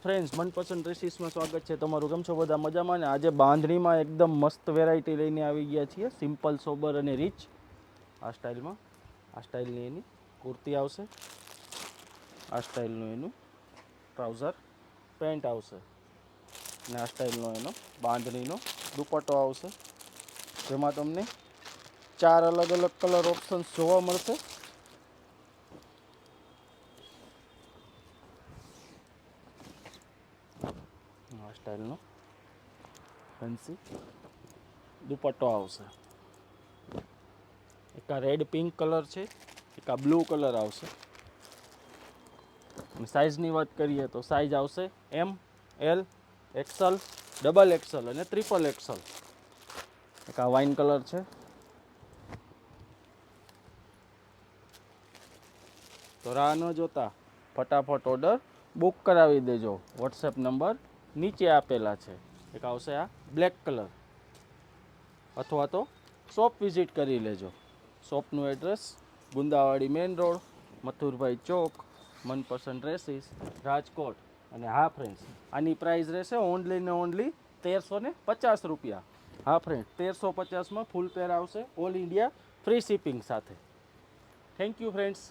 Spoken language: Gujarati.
ફ્રેન્ડ્સ, મનપસંદ ડ્રેસીસમાં સ્વાગત છે તમારું. કેમ છો બધા? મજામાં ને? આજે બાંધણીમાં એકદમ મસ્ત વેરાયટી લઈને આવી ગયા છીએ. સિમ્પલ, સોબર અને રીચ આ સ્ટાઇલમાં. આ સ્ટાઇલની એની કુર્તી આવશે, આ સ્ટાઇલનું એનું ટ્રાઉઝર પેન્ટ આવશે અને આ સ્ટાઇલનો એનો બાંધણીનો દુપટ્ટો આવશે, જેમાં તમને 4 અલગ અલગ કલર ઓપ્શન્સ જોવા મળશે. આ સ્ટાઇલનો ફેન્સી દુપટ્ટો આવશે. એક આ રેડ પિંક કલર છે, એક આ બ્લુ કલર આવશે. અને સાઇઝની વાત કરીએ તો સાઇઝ આવશે એમ, એલ, એક્સલ, ડબલ એક્સલ અને ટ્રિપલ એક્સલ. એક આ વાઇન કલર છે. તો રાહ ન જોતા ફટાફટ ઓર્ડર બુક કરાવી દેજો. વોટ્સએપ નંબર નીચે આપેલા છે. એક આવશે આ બ્લેક કલર, અથવા તો શોપ વિઝિટ કરી લેજો. શોપનું address Gundawadi main road, Mathurbhai Chowk, Manpasand dresses, Rajkot. અને હા ફ્રેન્ડ્સ, આની પ્રાઇસ રહેશે ઓનલી ને ઓનલી 1350 રૂપિયા. હા ફ્રેન્ડ, 1350માં ફૂલ પેર આવશે, ઓલ ઇન્ડિયા ફ્રી શિપિંગ સાથે. Thank you friends.